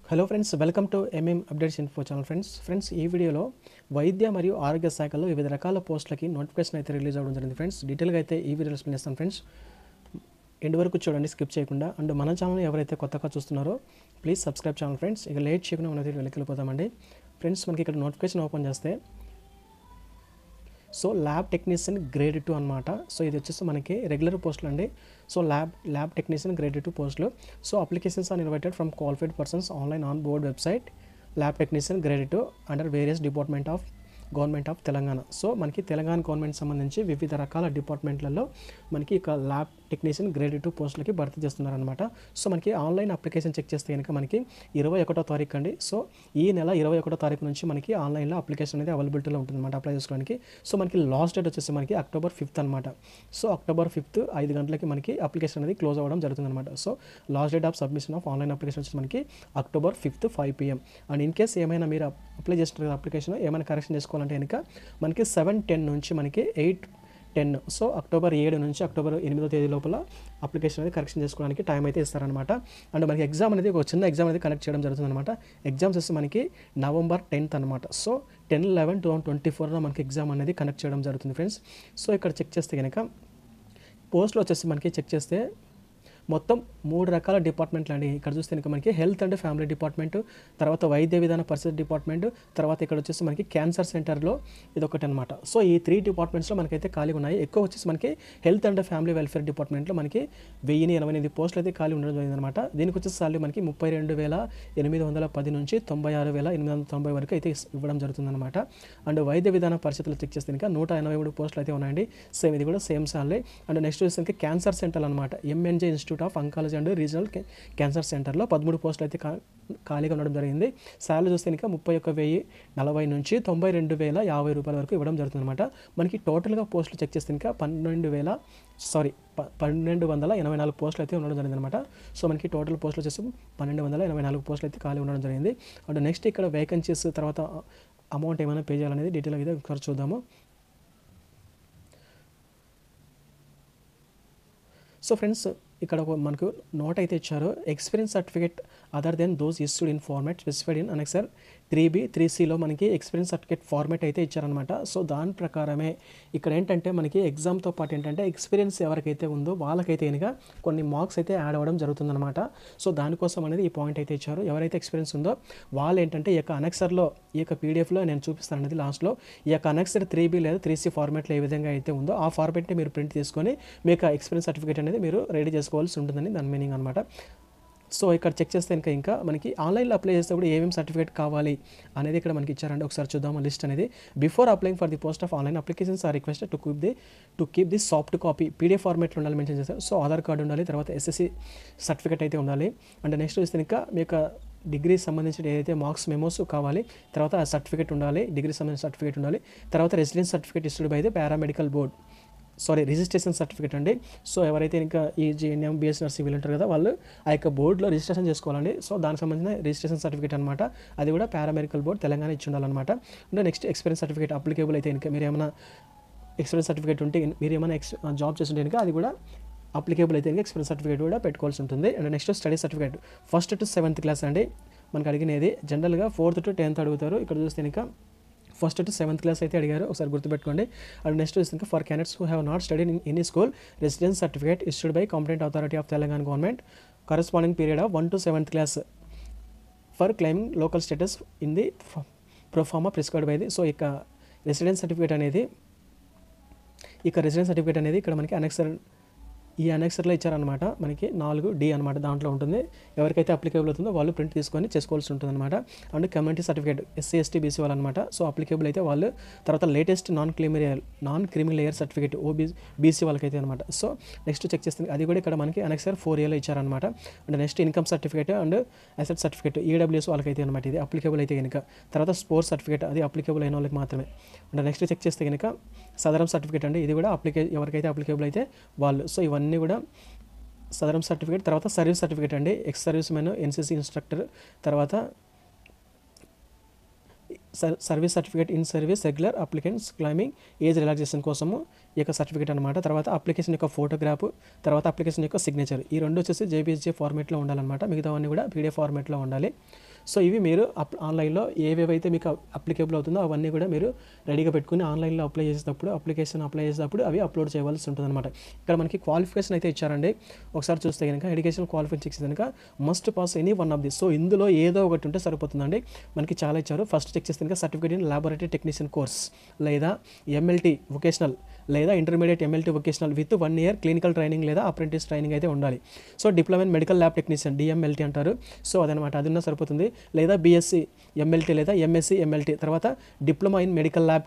Hello friends, welcome to updates info channel. Friends ఈ వీడియోలో వైద్య మరియు ఆరోగ్య శాఖలో వివిధ రకాల పోస్టులకి నోటిఫికేషన్ అయితే రిలీజ్ అవ్వడం జరిగింది. ఫ్రెండ్స్ డీటెయిల్గా అయితే ఈ వీడియోలో ఎక్స్ప్లెయిన్ చేస్తాను. ఫ్రెండ్స్ ఎండ్ వరకు చూడండి, స్కిప్ చేయకుండా. అండ్ మన ఛానల్ ఎవరైతే కొత్తగా చూస్తున్నారో ప్లీజ్ సబ్స్క్రైబ్ ఛానల్. ఫ్రెండ్స్ ఇక లేట్ చేయకుండా మనం అయితే వెళ్ళిపోతామండి. ఫ్రెండ్స్ మనకి ఇక్కడ నోటిఫికేషన్ ఓపెన్ చేస్తే సో ల్యాబ్ టెక్నీషియన్ గ్రేడ్ 2 అనమాట. సో ఇది వచ్చేసి మనకి రెగ్యులర్ పోస్టులు అండి. సో ల్యాబ్ టెక్నీషియన్ గ్రేడ్ 2 పోస్టులు. So applications are invited from qualified persons online on board website lab technician grade 2 under various department of government of Telangana. So మనకి Telangana government సంబంధించి వివిధ రకాల డిపార్ట్మెంట్లలో మనకి ఇక ల్యాబ్ టెక్నీషియన్ గ్రేడ్ 2 పోస్టులకి భర్తీ చేస్తున్నారనమాట. సో మనకి ఆన్లైన్ అప్లికేషన్ చెక్ చేస్తే కనుక మనకి 21వ తారీఖు అండి. సో ఈ నెల 21వ తారీఖు నుంచి మనకి ఆన్లైన్లో అప్లికేషన్ అనేది అవైలబిలిటీలో ఉంటుందన్నమాట అప్లై చేసుకోవడానికి. సో మనకి లాస్ట్ డేట్ వచ్చేసి మనకి October 5th అనమాట. సో October 5th 5 గంటలకి మనకి అప్లికేషన్ అనేది క్లోజ్ అవ్వడం జరుగుతుందన్నమాట. So last date of submission of online application వచ్చి మనకి October 5th 5 PM. And in case ఏమైనా మీరు అప్లై చేస్తున్న అప్లికేషన్ ఏమైనా కరెక్షన్ చేసుకోవాలంటే కనుక మనకి 7/10 నుంచి మనకి 8/10, సో October 7 నుంచి October 8వ తేదీ లోపల అప్లికేషన్ అనేది కరెక్షన్ చేసుకోవడానికి టైం అయితే ఇస్తారనమాట. అండ్ మనకి ఎగ్జామ్ అనేది ఒక చిన్న ఎగ్జామ్ అనేది కండక్ట్ చేయడం జరుగుతుంది అనమాట. ఎగ్జామ్స్ వచ్చి మనకి November 10th అనమాట. సో 10/11/2024 మనకి ఎగ్జామ్ అనేది కండక్ట్ చేయడం జరుగుతుంది ఫ్రెండ్స్. సో ఇక్కడ చెక్ చేస్తే కనుక పోస్టులు వచ్చేసి మనకి చెక్ చేస్తే మొత్తం 3 రకాల డిపార్ట్మెంట్లు అండి. ఇక్కడ చూస్తే కనుక మనకి హెల్త్ అండ్ ఫ్యామిలీ డిపార్ట్మెంట్, తర్వాత వైద్య విధాన పరిస్థితి డిపార్ట్మెంట్, తర్వాత ఇక్కడ వచ్చేసి మనకి క్యాన్సర్ సెంటర్లో ఇది ఒకటి అనమాట. సో ఈ 3 డిపార్ట్మెంట్స్లో మనకైతే ఖాళీ ఉన్నాయి. ఎక్కువ వచ్చేసి మనకి హెల్త్ అండ్ ఫ్యామిలీ వెల్ఫేర్ డిపార్ట్మెంట్లో మనకి 1088 పోస్టులు అయితే ఖాళీ ఉండడం జరిగిందనమాట. దీనికి వచ్చేసి సాలరీ మనకి 32,810 నుంచి 96,890 వరకు అయితే ఇవ్వడం జరుగుతుందన్నమాట. అండ్ వైద్య విధాన పరిస్థితులు చెక్ చేస్తే కనుక 183 పోస్టులు అయితే ఉన్నాయండి. సేమ్ ఇది కూడా సేమ్ సాలరీ. అండ్ నెక్స్ట్ వచ్చేసి క్యాన్సర్ సెంటర్ అనమాట. MNJ institute of oncology and regional cancer సెంటర్లో 13 పోస్టులు అయితే ఖాళీగా ఉండడం జరిగింది. శాలరీ చూస్తే కనుక 31,040 నుంచి 92,050 రూపాయల వరకు ఇవ్వడం జరుగుతుంది అనమాట. మనకి టోటల్గా పోస్టులు చెక్ చేస్తే కనుక 1284 పోస్టులు అయితే ఉండడం జరిగింది అనమాట. సో మనకి టోటల్ పోస్టులు వచ్చేసి 1284 పోస్టులు అయితే ఖాళీ ఉండడం జరిగింది. అండ్ నెక్స్ట్ ఇక్కడ వేకెన్సీస్ తర్వాత అమౌంట్ ఏమైనా పే చేయాలనేది డీటెయిల్గా అయితే ఒకసారి చూద్దాము. సో ఫ్రెండ్స్ ఇక్కడ మనకు నోట్ అయితే ఇచ్చారు. Experience certificate other than those issued in format specified in annexure 3B 3Cలో మనకి ఎక్స్పీరియన్స్ సర్టిఫికేట్ ఫార్మాట్ అయితే ఇచ్చారనమాట. సో దాని ప్రకారమే ఇక్కడ ఏంటంటే మనకి ఎగ్జామ్తో పాటు ఏంటంటే ఎక్స్పీరియన్స్ ఎవరికైతే ఉందో వాళ్ళకైతే కనుక కొన్ని మార్క్స్ అయితే యాడ్ అవ్వడం జరుగుతుందన్నమాట. సో దానికోసం అనేది ఈ పాయింట్ అయితే ఇచ్చారు. ఎవరైతే ఎక్స్పీరియన్స్ ఉందో వాళ్ళు ఏంటంటే ఈ యొక్క అనెక్సర్లో ఈ యొక్క పీడిఎఫ్లో నేను చూపిస్తాను అనేది లాస్ట్లో ఈ యొక్క అనెక్సర్ 3B లేదా 3C ఫార్మాట్లో ఏ విధంగా అయితే ఉందో ఆ ఫార్మాట్ని మీరు ప్రింట్ తీసుకొని మీకు ఎక్స్పీరియన్స్ సర్టిఫికేట్ అనేది మీరు రెడీ చేసుకోవాల్సి ఉంటుందని దాని మీనింగ్ అనమాట. సో ఇక్కడ చెక్ చేస్తే ఇంకా మనకి ఆన్లైన్లో అప్లై చేసేటప్పుడు ఏమేమి సర్టిఫికేట్ కావాలి అనేది ఇక్కడ మనకి ఇచ్చారండి. ఒకసారి చూద్దాం లిస్ట్ అనేది. Before applying for the post of online applications are requested to keep the soft copy PDF ఫార్మాట్లో ఉండాలి మెన్షన్ చేస్తారు. సో ఆధార్ కార్డు ఉండాలి, తర్వాత SSC సర్టిఫికేట్ అయితే ఉండాలి. అండ్ నెక్స్ట్ చూస్తే ఇంకా మీ యొక్క డిగ్రీ సంబంధించిన ఏదైతే మార్క్స్ మెమోస్ కావాలి, తర్వాత ఆ సర్టిఫికేట్ ఉండాలి, డిగ్రీ సంబంధించిన సర్టిఫికేట్ ఉండాలి, తర్వాత residence certificate issued by the paramedical board, registration certificate అండి. సో ఎవరైతే ఇంకా ఈ JNM BS నర్సింగ్ వీళ్ళు ఉంటారు కదా వాళ్ళు ఆ యొక్క బోర్డులో రిజిస్ట్రేషన్ చేసుకోవాలండి. సో దానికి సంబంధించిన రిజిస్ట్రేషన్ సర్టిఫికేట్ అనమాట. అది కూడా పారామెడికల్ బోర్డ్ తెలంగాణ ఇచ్చి ఉండాలన్నమాట. అంటే నెక్స్ట్ ఎక్స్పీరియన్స్ సర్టిఫికేట్ అప్లికేబుల్ అయితే ఇంకా మీరు ఏమైనా ఎక్స్పీరియన్స్ సర్టిఫికేట్ ఉంటే మీరు ఏమైనా జాబ్ చేస్తుంటే కనుక అది కూడా అప్లికేబుల్ అయితే ఎక్స్పీరియన్స్ సర్టిఫికేట్ కూడా పెట్టుకోవాల్సి ఉంటుంది. And next study certificate 1st to 7th class అండి. మనకు అడిగినది జనరల్గా 4th to 10th అడుగుతారు. ఇక్కడ చూస్తే ఇంకా 1st to 7th క్లాస్ అయితే అడిగారు, ఒకసారి గుర్తుపెట్టుకోండి. అండ్ నెక్స్ట్ ఇంకా for candidates who have not studied in any school residence certificate issued by competent authority of Telangana government corresponding period of 1 to 7th class for claiming local status in the proforma prescribed by the. So ఇక residence certificate అనేది ఇక్కడ మనకి ఈ అనెక్సర్లో ఇచ్చారనమాట. మనకి 4D అనమాట దాంట్లో ఉంటుంది. ఎవరికైతే అప్లికేబుల్ అవుతుందో వాళ్ళు ప్రింట్ తీసుకొని చేసుకోవాల్సి ఉంటుంది అనమాట. And community certificate SC ST BC వాళ్ళు అనమాట. సో అప్లికేబుల్ అయితే వాళ్ళు, తర్వాత latest non criminal layer certificate BC వాళ్ళకైతే అనమాట. సో నెక్స్ట్ చెక్ చేస్తుంది అది కూడా ఇక్కడ మనకి అనెక్సర్ 4Aలో ఇచ్చారనమాట. And next income certificate and asset certificate EWS వాళ్ళకైతే అనమాట. ఇది అప్లికేబుల్ అయితే కనుక. తర్వాత స్పోర్ట్స్ సర్టిఫికేట్ అది అప్లికేబుల్ అయిన వాళ్ళకి మాత్రమే. అండ్ నెక్స్ట్ చెక్ చేస్తే కనుక సదరం సర్టిఫికేట్ అండి. ఇది కూడా ఎవరికైతే అప్లికేబుల్ అయితే వాళ్ళు. సో ఇవన్నీ కూడా సదరం సర్టిఫికేట్. తర్వాత సర్వీస్ సర్టిఫికేట్ అండి. Ex service men, NCC instructor, తర్వాత service certificate in service regular applicants claiming age relaxation కోసము ఈ యొక్క సర్టిఫికేట్ అనమాట. తర్వాత అప్లికేషన్ యొక్క ఫోటోగ్రాఫ్, తర్వాత అప్లికేషన్ యొక్క సిగ్నేచర్, ఈ రెండు వచ్చేసి JPSG ఫార్మేట్లో ఉండాలన్నమాట. మిగతావన్నీ కూడా PDF ఫార్మేట్లో ఉండాలి. సో ఇవి మీరు ఆన్లైన్లో ఏవేవైతే మీకు అప్లికేబుల్ అవుతుందో అవన్నీ కూడా మీరు రెడీగా పెట్టుకుని ఆన్లైన్లో అప్లై చేసేటప్పుడు అప్లై చేసేటప్పుడు అవి అప్లోడ్ చేయవలసి ఉంటుంది అనమాట. ఇక్కడ మనకి క్వాలిఫికేషన్ అయితే ఇచ్చారండి. ఒకసారి చూస్తే కనుక ఎడ్యుకేషన్ క్వాలిఫికేషన్ చెక్ కనుక must pass any one of the. So ఇందులో ఏదో ఒకటి ఉంటే సరిపోతుందండి. మనకి చాలా ఇచ్చారు. ఫస్ట్ చెక్ చేస్తే కనుక certificate in laboratory technician course లేదా ఎంఎల్టీ వొకేషనల్ లేదా intermediate MLT vocational with 1 year clinical training లేదా అప్రెంటిస్ ట్రైనింగ్ అయితే ఉండాలి. So diploma in medical lab technician DMLT అంటారు. సో అదనమాట, అది ఉన్నా సరిపోతుంది. లేదా బీఎస్సీ ఎంఎల్టీ లేదా ఎంఎస్సీ ఎంఎల్టీ, తర్వాత diploma in medical lab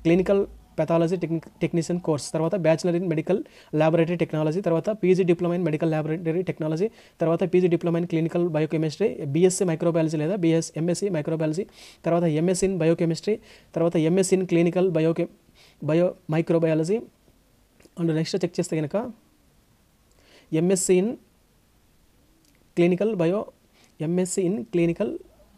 clinical pathology technician course, తర్వాత bachelor in medical laboratory technology, తర్వాత PG diploma in medical laboratory technology, తర్వాత PG diploma in clinical biochemistry, BSc microbiology లేదా ఎంఎస్సీ మైక్రోబయాలజీ, తర్వాత MSc in biochemistry, తర్వాత MSc in clinical microbiology. And next check చేస్తే కనుక MSc in clinical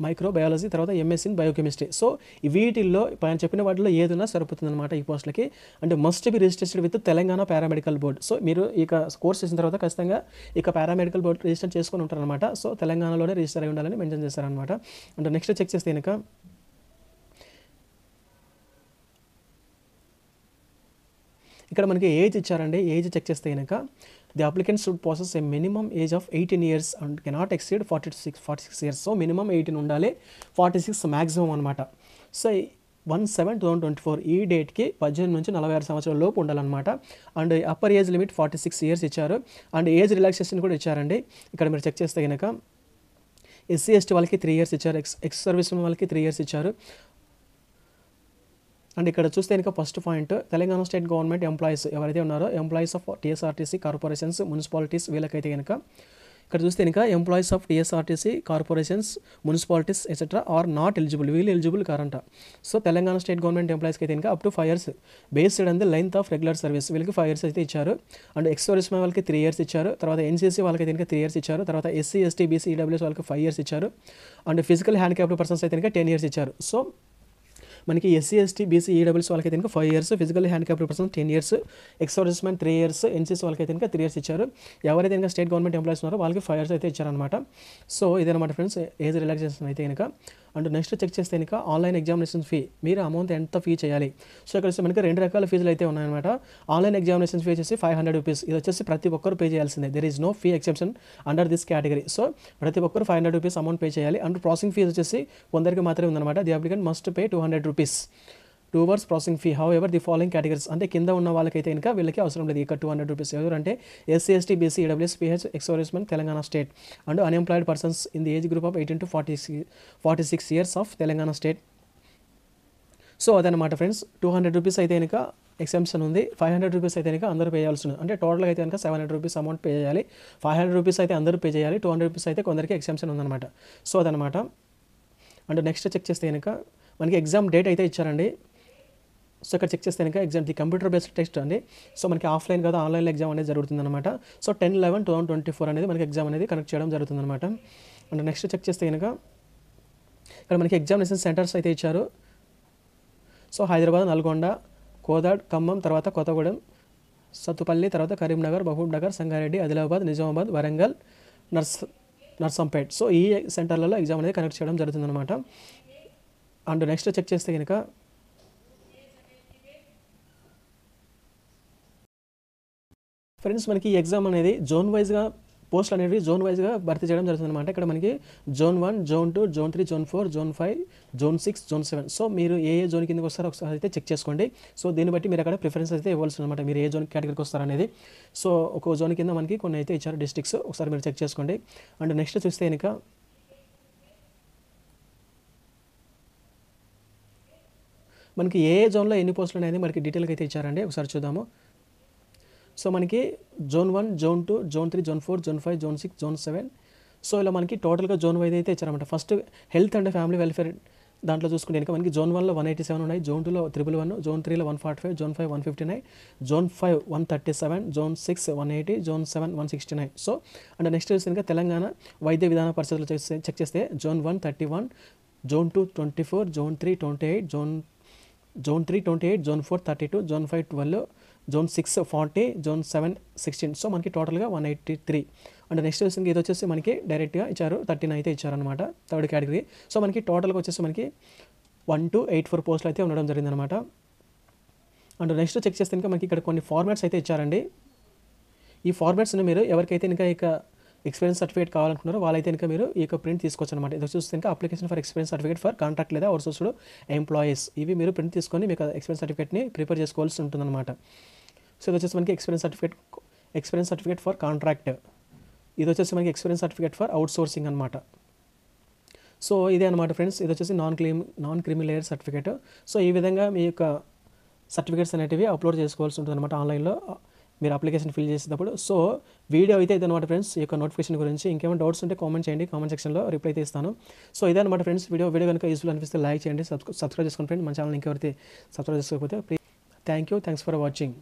microbiology, తర్వాత MSc in biochemistry. So వీటిల్లో పైన చెప్పిన వాటిలో ఏదైనా సరిపోతుంది అనమాట ఈ పోస్టులకి. అంటే must be registered with Telangana paramedical board. So మీరు ఇక కోర్స్ చేసిన తర్వాత ఖచ్చితంగా ఇక పారామెడికల్ బోర్డ్ రిజిస్టర్ చేసుకొని ఉంటారనమాట. సో తెలంగాణలోనే రిజిస్టర్ అయి ఉండాలని మెన్షన్ చేస్తారనమాట. అంటే నెక్స్ట్ చెక్ చేస్తే కనుక ఇక్కడ మనకి ఏజ్ ఇచ్చారండి. ఏజ్ చెక్ చేస్తే కనుక the applicant should passes A minimum age of 18 years and cannot exceed 46 years. So minimum 18 ఉండాలి, 46 మ్యాక్సిమం అనమాట. సో 1/7/2024 ఈ డేట్కి 18 నుంచి 46 సంవత్సరాల లోపు ఉండాలన్నమాట. And upper age limit 46 years ఇచ్చారు. అండ్ ఏజ్ రిలాక్సేషన్ కూడా ఇచ్చారండి. ఇక్కడ మీరు చెక్ చేస్తే కనుక ఎస్సీ ఎస్టీ వాళ్ళకి 3 years ఇచ్చారు, ఎక్స్ సర్వీస్ వాళ్ళకి 3 years ఇచ్చారు. అండ్ ఇక్కడ చూస్తే కనుక first point Telangana state government employees ఎవరైతే ఉన్నారో employees of TSRTC corporations municipalities వీళ్ళకైతే కనుక ఇక్కడ చూస్తే కనుక employees of TSRTC corporations municipalities etcetera are not eligible, వీళ్ళు ఎలిజిబుల్ కారంట. సో తెలంగాణ స్టేట్ గవర్నమెంట్ ఎంప్లాయీస్కి అయితే కనుక up to 5 years based on the length of regular service వీళ్ళకి 5 years అయితే ఇచ్చారు. అండ్ ఎక్స్ సర్వీస్ వాళ్ళకి 3 years ఇచ్చారు. తర్వాత ఎన్సీసీ వాళ్ళకి అయితే కనుక 3 years ఇచ్చారు. తర్వాత ఎస్సీ ఎస్టీ బీసీ ఈడబ్ల్యూఎస్ వాళ్ళకి 5 years ఇచ్చారు. అండ్ ఫిజికల్ హ్యాండిక్యాప్డ్ పర్సన్స్ అయితే కనుక 10 years ఇచ్చారు. సో మనకి ఎస్సీ ఎస్టీ బీసీ ఈడబ్ల్యూఎస్ వాళ్ళకి అయితే కనుక 5 years, physical handicapped person 10 years, ex service man 3 years, NCC వాళ్ళకి అయితే కనుక 3 years ఇచ్చారు. ఎవరైతే కనుక స్టేట్ గవర్నమెంట్ ఎంప్లాయీస్ ఉన్నారో వాళ్ళకి 5 years అయితే ఇచ్చారనమాట. సో ఇదనమాట ఫ్రెండ్స్ ఏజ్ రిలాక్సేషన్ అయితే కనుక. అండ్ నెక్స్ట్ చెక్ చేస్తే కనుక ఆన్లైన్ ఎగ్జామినేషన్ ఫీ మీరు అమౌంట్ ఎంత ఫీ చేయాలి. సో ఇక్కడ మనకి 2 రకాల ఫీజులు అయితే ఉన్నాయన్నమాట. ఆన్లైన్ ఎగ్జామినేషన్ ఫీ వచ్చేసి 500 rupees. ఇది వచ్చేసి ప్రతి ఒక్కరు పే చేయాల్సిందే. There is no fee exception under this category. So ప్రతి ఒక్కరు 500 rupees అమౌంట్ పే చేయాలి. అండ్ ప్రాసెసింగ్ ఫీజు వచ్చేసి కొందరికి మాత్రమే ఉందన్నమాట. The applicant must pay 200 rupees towards processing fee. However, the following categories అంటే కింద ఉన్న వాళ్ళకైతే కనుక వీళ్ళకి అవసరం లేదు ఇక 200 rupees. ఎవరంటే SC ST BC EWS pH ex servicemen Telangana state and unemployed persons in the age group of 18 to 46 years of Telangana state. So అదనమాట ఫ్రెండ్స్. 200 rupees అయితే కనుక ఎక్సెంప్షన్ ఉంది. 500 rupees అయితే కనుక అందరూ పే చేయాల్సి ఉంది. అంటే టోటల్గా అయితే కనుక 700 rupees అమౌంట్ పే చేయాలి. 500 rupees అయితే అందరూ పే చేయాలి. 200 rupees అయితే కొందరికి ఎక్సెంప్షన్ ఉందన్నమాట. సో అదనమాట. అండ్ నెక్స్ట్ చెక్ చేస్తే కనుక మనకి ఎగ్జామ్ డేట్ అయితే ఇచ్చారండి. సో ఇక్కడ చెక్ చేస్తే కనుక exam the computer based test అండి. సో మనకి ఆఫ్లైన్ కదా ఆన్లైన్లో ఎగ్జామ్ అనేది జరుగుతుందన్నమాట. సో 10/11/2024 అనేది మనకి ఎగ్జామ్ అనేది కనెక్ట్ చేయడం జరుగుతుందన్నమాట. అండ్ నెక్స్ట్ చెక్ చేస్తే కనుక ఇక్కడ మనకి ఎగ్జామినేషన్ సెంటర్స్ అయితే ఇచ్చారు. సో హైదరాబాద్, నల్గొండ, కోదాడ్, ఖమ్మం, తర్వాత కొత్తగూడెం, సత్తుపల్లి, తర్వాత కరీంనగర్, మహబూబ్ నగర్, సంగారెడ్డి, ఆదిలాబాద్, నిజామాబాద్, వరంగల్, నర్సంపేట్. సో ఈ సెంటర్లలో ఎగ్జామ్ అనేది కనెక్ట్ చేయడం జరుగుతుందన్నమాట. అండ్ నెక్స్ట్ చెక్ చేస్తే కనుక ఫ్రెండ్స్ మనకి ఈ ఎగ్జామ్ అనేది జోన్ వైజ్గా పోస్టులు అనేవి జోన్ వైజ్గా భర్తీ చేయడం జరుగుతుందన్నమాట. ఇక్కడ మనకి zone 1, zone 2, zone 3, zone 4, zone 5, zone 6, zone 7. So మీరు ఏ జోన్ కిందకి వస్తారో ఒకసారి అయితే చెక్ చేసుకోండి. సో దీన్ని బట్టి మీరు అక్కడ ప్రిఫరెన్స్ అయితే ఇవ్వాల్సి అనమాట. మీరు ఏ జోన్ కేటగిరీకి వస్తారనేది. సో ఒక జోన్ కింద మనకి కొన్ని అయితే ఇచ్చారు డిస్ట్రిక్ట్స్, ఒకసారి మీరు చెక్ చేసుకోండి. అండ్ నెక్స్ట్ చూస్తే కనుక మనకి ఏ జోన్లో ఎన్ని పోస్టులు అనేది మనకి డీటెయిల్గా అయితే ఇచ్చారండి. ఒకసారి చూద్దాము. సో మనకి zone 1, zone 2, zone 3, zone 4, zone 5, zone 6, zone 7. So ఇలా మనకి టోటల్గా జోన్ వైజ్ అయితే ఇచ్చారన్నమాట. First health and family welfare దాంట్లో చూసుకుంటే కనుక మనకి జోన్ 1లో 187 ఉన్నాయి, జోన్ 2లో 111, జోన్ 3లో 145, zone 5 159, zone 5 137, zone 6 180, zone 7 169. So and next చూస్తే కనుక తెలంగాణ వైద్య విధాన పరిస్థితులు చెక్ చేస్తే zone 1 31, zone 2 24, zone 3 28, zone 3 28, zone 4 32, zone 5 12, zone 6 40, zone 7 16. So మనకి టోటల్గా 183. అండ్ నెక్స్ట్ వచ్చేసి ఇది వచ్చేసి మనకి డైరెక్ట్గా ఇచ్చారు 13 అయితే ఇచ్చారనమాట థర్డ్ కేటగిరీ. సో మనకి టోటల్గా వచ్చేసి మనకి 1284 పోస్టులు అయితే ఉండడం జరిగిందనమాట. అండ్ నెక్స్ట్ చెక్ చేస్తే ఇంకా మనకి ఇక్కడ కొన్ని ఫార్మాట్స్ అయితే ఇచ్చారండి. ఈ ఫార్మాట్స్ని మీరు ఎవరికైతే ఇంకా ఇక ఎక్స్పీరియన్స్ సర్టిఫికేట్ కావాలనుకున్నారో వాళ్ళైతే ఇంకా మీరు ఈ యొక్క ప్రింట్ తీసుకోవచ్చు అనమాట. ఇది చూస్తే ఇంకా application for experience certificate for contract లేదా అవుట్సోర్స్డ్ ఎంప్లాయీస్, ఇవి మీరు ప్రింట్ తీసుకొని మీకు ఎక్స్పీరియన్స్ సర్టిఫికేట్ని ప్రిపేర్ చేసుకోవాల్సి ఉంటుందన్నమాట. సో ఇది వచ్చేసి మనకి ఎక్స్పీరియన్స్ సర్టిఫికేట్ ఫర్ కాంట్రాక్ట్, ఇది వచ్చేసి మనకి ఎక్స్పీరియన్స్ సర్టిఫికేట్ ఫర్ అవుట్సోర్సింగ్ అనమాట. సో ఇదే అనమాట ఫ్రెండ్స్, ఇది వచ్చేసి non creamy layer certificate. So ఈ విధంగా మీ యొక్క సర్టిఫికేట్స్ అనేటివి అప్లోడ్ చేసుకోవాల్సి ఉంటుంది అనమాట ఆన్లైన్లో మీరు అప్లికేషన్ ఫిల్ చేసేటప్పుడు. సో వీడియో అయితే ఇదన్నమాట ఫ్రెండ్స్ ఈ యొక్క నోటిఫికేషన్ గురించి. ఇంకేమైనా డౌట్స్ ఉంటే కామెంట్ చేయండి, కామెంట్ సెక్షన్లో రిప్లై అయితే ఇస్తాను. సో ఇదే అనమాట ఫ్రెండ్స్ వీడియో కనుక యూస్ఫుల్ అనిపిస్తే లైక్ చేయండి, సబ్స్క్రైబ్ చేసుకోండి ఫ్రెండ్. మన ఛానల్ ఇంకెవరైతే సబ్స్క్రైబ్ చేసుకోకపోతే ప్లీజ్. Thanks for watching.